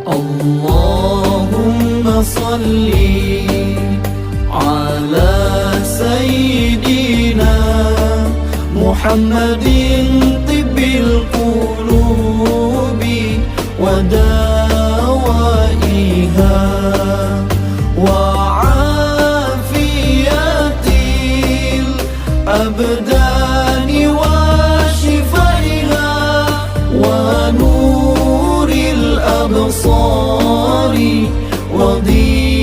اللهم صل على سيدنا محمد طب القلوب ودوائها وعافية الأبدان وشفائها ونور الأبصار وضياء